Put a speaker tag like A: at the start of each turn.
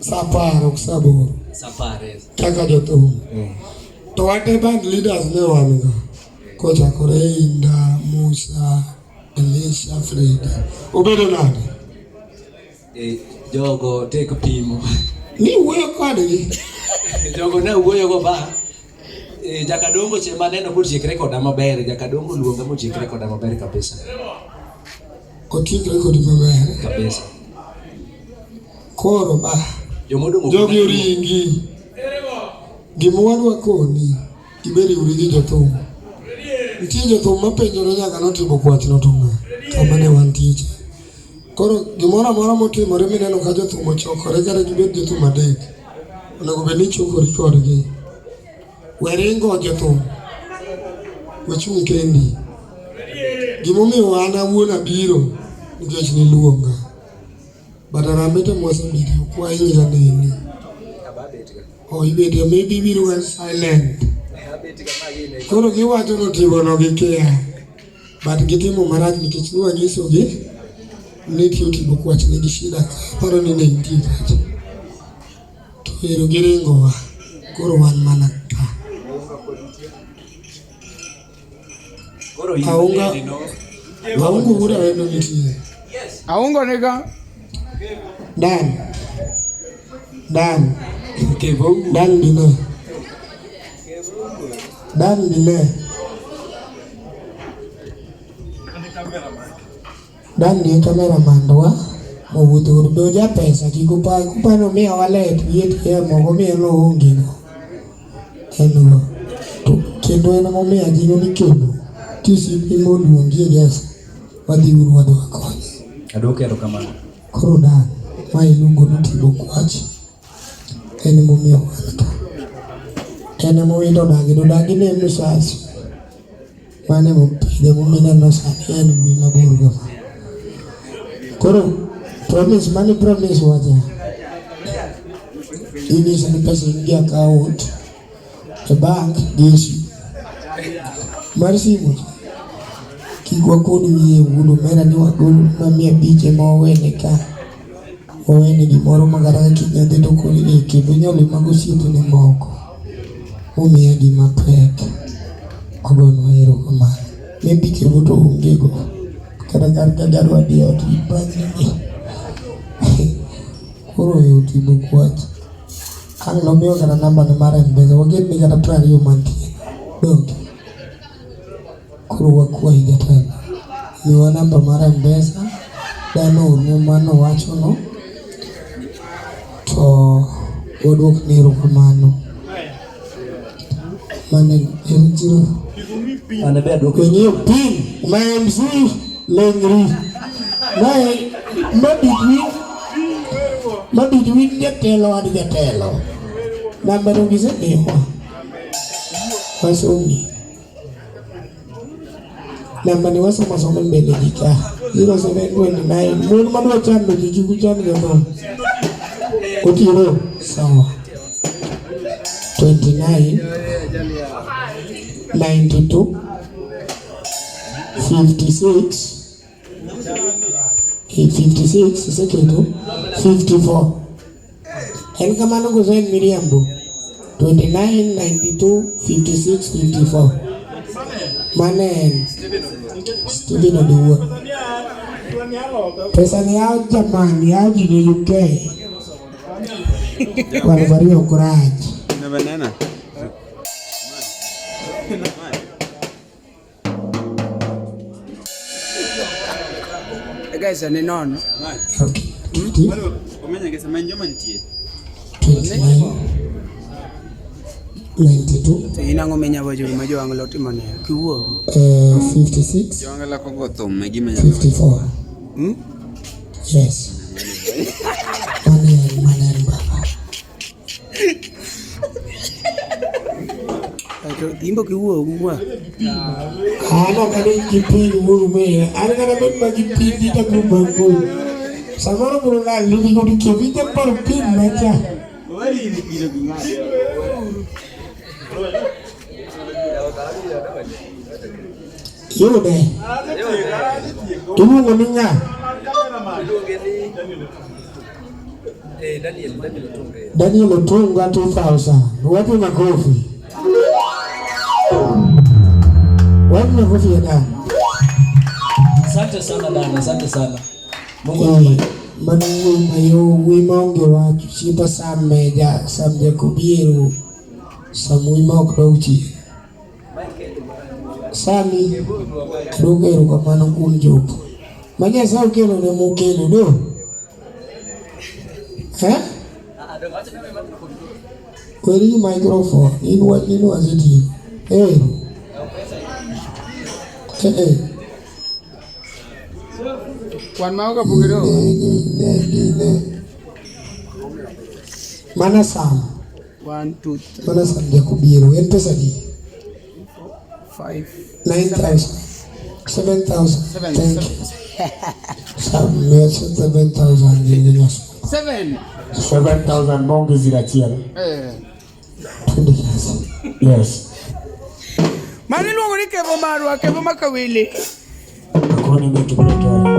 A: Saparo sabor.
B: Sapare.
A: Kaka jothum. To wate band leaders ne wan go. Kochakore Inda, Musa, Elisha, Fred. Obedo nade?
B: Jogo take pimo.
A: Ni wuoyo kodgi.
B: Jogo ne wuoyo go ba. Jakadongo chema neno mochikre koda maber. Jakadongo luonga mochikre koda maber kabisa.
A: Otikre kodi maber
B: kabisa.
A: Koro ba.
B: Jogi
A: oringi. Gimwadwa koni. Iberi urigi jothum. Nitie jothum mapenjore nyaka Otibo Kwach notunga. Kama ne wantiche. Koro gimoro amora motimore mineno ka jothum ochokore kata gibed jothum adek. Onego bed ni chokori kodgi. Weringo jothum. Wachung' kendi. Gimomiyo an awuon abiro nikech niluonga. Badaramete mwasabidi kwa inja nini. Ibete maybe biro ga silent. Koro giwacho notibo no gikia. But gitimo marach nikech nwanyisogi ni Otibo Kwach nigi shida paro ni ne nitie kacha. To ero giringowa. Koro wan mana ka. Aungo ura wendo nitie.
C: Aungo nega.
A: Dan.
B: Kevoh.
A: Dan dine. Dan ni cameraman wa. Mowuotho doja pesa kikupa no miya walet viet ya mogo miya no onge no. Eno. To kendo eno mo miya jigo ni kendo. Kisi pimo luongi yes. Wadhi uru wadwa konye.
B: Adokero kamano.
A: Koro Dan ma iluongo ni Otibo Kwach. En momiyo wanka. En mowindo dagi ne musasi. Mane mopide momina no sani en wi mabor go. Koro promise wacha. Ini ni pesa ingi account. The bank gives Marisi mo. Kigwa kodi wiye wudo mera ni wagulu mamia biche mawene ka. Wawene gimoro magara kinyadhe to kodi eke bunyoli magosiepe ni moko. Umiya gima pek. Ogono hero kamano. Maybe Kevoh to ongego. Kata karka garwa diot ipanyi. Koro Otibo Kwach. Ang nomio kata namba ni mara mbeza. Waget ni kata prari yumantie. Donki. Koro wakua hijatena. Niwa namba mara mbeza. Dano urumano wacho no. To wadwok niru kamano. Mane enjiro. Kwenye pin. MC Lengri. Mabitwin jatelo ad jatelo. Namba nungise niwa. Wasongi. Namba ni wasoma mbele jika 0729 Munu madwa chando jikiku chando gato Otiro sawa 29 92 56 seketo 54 En kamano kusen Miriambo 29 92 56 54 Manen Steven Oduwa pesa ni yao jamani yao jine UK Wanabario Kwach
C: Na banana Guys, ani non.
A: Okay.
C: Omenya ngesa manjoma ntie.
A: 29 92
C: Ina ngomenya bojo majo anglo timone kiwo
A: 56
C: Jongala ko thum megi menya
A: 54 Yes Manen baba
C: Imbo kiwo uwa
A: Ano kani kipindi murume Ano kana bemba kipindi takubangu Samaro kurula Lili kodi kevite paru pin mecha
C: Wali ni kilo ngade
A: Yude Ibu ngoninga Daniel Otunga 2000. Wapi makofi? Wapi makofi ya Dani?
B: Asante sana Dani, asante sana. Mungu akubariki.
A: Manungu mayo wimonge wacho chipa sameja samje kubiru samui okrouchi. Sami dogero kwa manungu njopo. Maja sao kelo ne mukelo do. Kweli microphone inu wazidi.
C: Kwan mau ka bugiro.
A: Mana sam?
C: 1 2 3
A: Mana sam dia kubiru. En pesa di?
C: 5
A: 9,000 7,000. Thank you. Sam 7,000 ni nyos. 7,000 bonge zirachia. Yes.
C: Mani luongo ni Kevoh Mac Awilly.
A: Akoni metu kutoa.